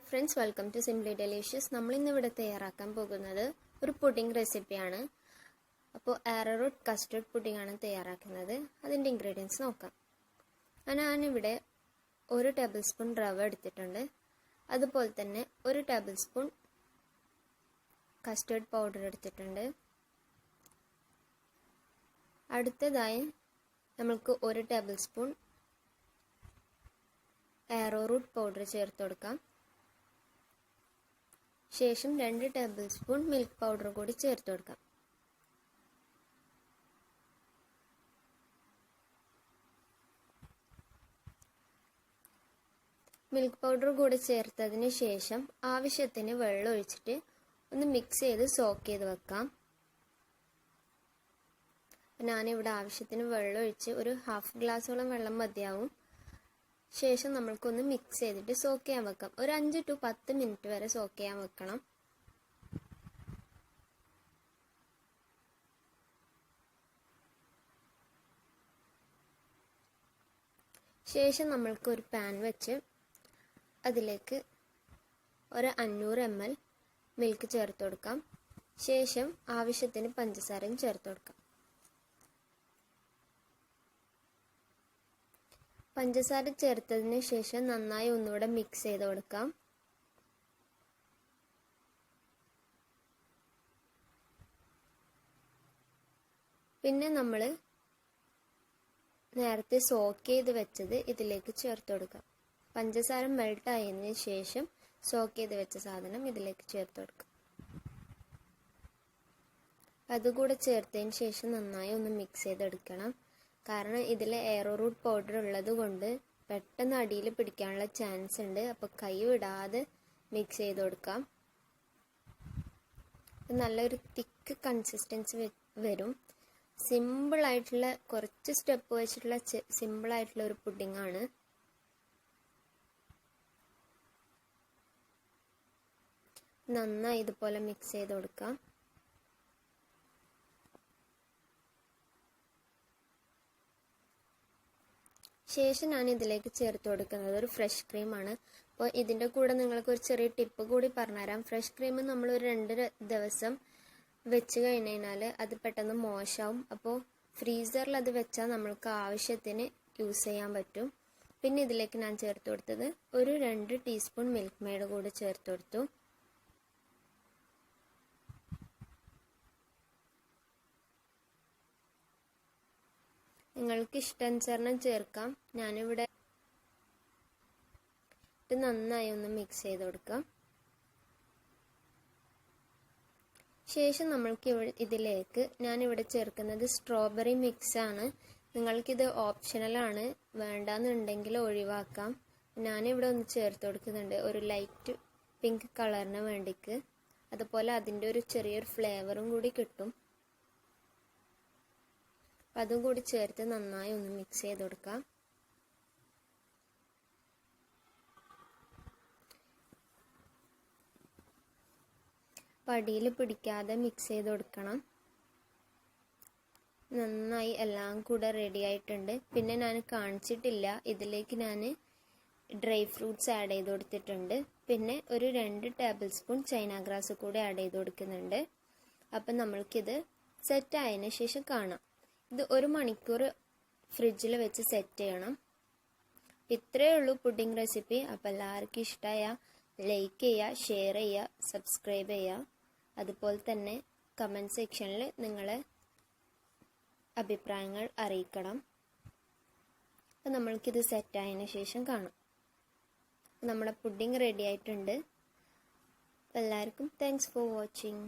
Friends, welcome to Simply Delicious. നമ്മൾ ഇന്നിവിടെ തയ്യാറാക്കാൻ പോകുന്നത് ഒരു പുഡിംഗ് റെസിപ്പിയാണ്. അപ്പോൾ ആരോറൂട്ട് കസ്റ്റർഡ് പുഡിംഗ് ആണ് തയ്യാറാക്കുന്നത്. അതിൻ്റെ ഇൻഗ്രീഡിയൻസ് നോക്കാം. ഞാനിവിടെ 1 ടേബിൾ സ്പൂൺ റവ എടുത്തിട്ടുണ്ട്. അതുപോലെ തന്നെ 1 ടേബിൾ സ്പൂൺ കസ്റ്റർഡ് പൗഡർ എടുത്തിട്ടുണ്ട്. അടുത്തതായി നമുക്ക് 1 ടേബിൾ സ്പൂൺ arrowroot പൗഡർ ചേർത്ത് കൊടുക്കാം. ശേഷം 2 ടേബിൾ സ്പൂൺ മിൽക്ക് പൗഡർ കൂടി ചേർത്ത് കൊടുക്കാം. മിൽക്ക് പൗഡർ കൂടി ചേർത്തതിന് ശേഷം ആവശ്യത്തിന് വെള്ളം ഒഴിച്ചിട്ട് ഒന്ന് മിക്സ് ചെയ്ത് സോക്ക് ചെയ്ത് വെക്കാം. ഞാനിവിടെ ആവശ്യത്തിന് വെള്ളം ഒഴിച്ച് ഒരു ഹാഫ് ഗ്ലാസോളം വെള്ളം മതിയാവും. ശേഷം നമ്മൾക്കൊന്ന് മിക്സ് ചെയ്തിട്ട് സോക്ക് ചെയ്യാൻ വെക്കാം. ഒരു 5 to 10 മിനിറ്റ് വരെ സോക്ക് ചെയ്യാൻ വെക്കണം. ശേഷം നമ്മൾക്ക് ഒരു പാൻ വെച്ച് അതിലേക്ക് ഒരു 500 ml മിൽക്ക് ചേർത്ത് കൊടുക്കാം. ശേഷം ആവശ്യത്തിന് പഞ്ചസാരയും ചേർത്ത് കൊടുക്കാം. പഞ്ചസാര ചേർത്തതിന് ശേഷം നന്നായി ഒന്നുകൂടെ മിക്സ് ചെയ്ത് കൊടുക്കാം. പിന്നെ നമ്മൾ നേരത്തെ സോക്ക് ചെയ്ത് വെച്ചത് ഇതിലേക്ക് ചേർത്ത് കൊടുക്കാം. പഞ്ചസാര മെൽട്ട് ആയതിനു ശേഷം സോക്ക് ചെയ്ത് വെച്ച സാധനം ഇതിലേക്ക് ചേർത്ത് കൊടുക്കാം. അതുകൂടെ ചേർത്തതിന് ശേഷം നന്നായി ഒന്ന് മിക്സ് ചെയ്തെടുക്കണം. കാരണം ഇതിൽ arrowroot പൗഡർ ഉള്ളത് കൊണ്ട് പെട്ടെന്ന് അടിയിൽ പിടിക്കാനുള്ള ചാൻസ് ഉണ്ട്. അപ്പോൾ കൈ വിടാതെ മിക്സ് ചെയ്ത് കൊടുക്കാം. നല്ലൊരു തിക്ക് കൺസിസ്റ്റൻസി വരും. സിമ്പിളായിട്ടുള്ള കുറച്ച് സ്റ്റെപ്പ് വെച്ചിട്ടുള്ള സിമ്പിളായിട്ടുള്ള ഒരു പുഡിംഗ് ആണ്. നന്നായി ഇതുപോലെ മിക്സ് ചെയ്ത് കൊടുക്കാം. ശേഷം ഞാൻ ഇതിലേക്ക് ചേർത്ത് കൊടുക്കുന്നത് ഒരു ഫ്രഷ് ക്രീമാണ്. അപ്പോൾ ഇതിൻ്റെ കൂടെ നിങ്ങൾക്ക് ഒരു ചെറിയ ടിപ്പ് കൂടി പറഞ്ഞുതരാം. ഫ്രഷ് ക്രീം നമ്മൾ ഒരു 2 ദിവസം വെച്ച് കഴിഞ്ഞാൽ അത് പെട്ടെന്ന് മോശമാവും. അപ്പോൾ ഫ്രീസറിൽ അത് വെച്ചാൽ നമ്മൾക്ക് ആവശ്യത്തിന് യൂസ് ചെയ്യാൻ പറ്റും. പിന്നെ ഇതിലേക്ക് ഞാൻ ചേർത്ത് കൊടുത്തത് ഒരു 2 ടീസ്പൂൺ മിൽക്ക് മെയ്ഡ് കൂടി ചേർത്ത് കൊടുത്തു. നിങ്ങൾക്ക് ഇഷ്ടാനുസരണം ചേർക്കാം. ഞാനിവിടെ ഇത് നന്നായി ഒന്ന് മിക്സ് ചെയ്ത് കൊടുക്കാം. ശേഷം നമ്മൾക്ക് ഇതിലേക്ക് ഞാനിവിടെ ചേർക്കുന്നത് സ്ട്രോബെറി മിക്സ് ആണ്. നിങ്ങൾക്കിത് ഓപ്ഷണലാണ്, വേണ്ടാന്നുണ്ടെങ്കിൽ ഒഴിവാക്കാം. ഞാനിവിടെ ഒന്ന് ചേർത്ത് കൊടുക്കുന്നുണ്ട് ഒരു ലൈറ്റ് പിങ്ക് കളറിന് വേണ്ടിക്ക്. അതുപോലെ അതിൻ്റെ ഒരു ചെറിയൊരു ഫ്ലേവറും കൂടി കിട്ടും. അതും കൂടി ചേർത്ത് നന്നായി ഒന്ന് മിക്സ് ചെയ്ത് കൊടുക്കാം. പടിയിൽ പിടിക്കാതെ മിക്സ് ചെയ്ത് കൊടുക്കണം. നന്നായി എല്ലാം കൂടെ റെഡി ആയിട്ടുണ്ട്. പിന്നെ ഞാൻ കാണിച്ചിട്ടില്ല, ഇതിലേക്ക് ഞാൻ ഡ്രൈ ഫ്രൂട്ട്സ് ആഡ് ചെയ്ത് കൊടുത്തിട്ടുണ്ട്. പിന്നെ ഒരു 2 ടേബിൾ സ്പൂൺ ചൈന ഗ്രാസ് കൂടി ആഡ് ചെയ്ത് കൊടുക്കുന്നുണ്ട്. അപ്പം നമ്മൾക്കിത് സെറ്റ് ആയതിനു ശേഷം കാണാം. ഇത് 1 മണിക്കൂർ ഫ്രിഡ്ജിൽ വെച്ച് സെറ്റ് ചെയ്യണം. ഇത്രയേ ഉള്ളൂ പുഡിംഗ് റെസിപ്പി. അപ്പോൾ എല്ലാവർക്കും ഇഷ്ടമായ ലൈക്ക് ചെയ്യുക, ഷെയർ ചെയ്യുക, സബ്സ്ക്രൈബ് ചെയ്യുക. അതുപോലെ തന്നെ കമൻറ്റ് സെക്ഷനിൽ നിങ്ങളെ അഭിപ്രായങ്ങൾ അറിയിക്കണം. അപ്പോൾ നമ്മൾക്കിത് സെറ്റ് ആയതിനു ശേഷം കാണാം. നമ്മുടെ പുഡിംഗ് റെഡി ആയിട്ടുണ്ട്. എല്ലാവർക്കും താങ്ക്സ് ഫോർ വാച്ചിങ്.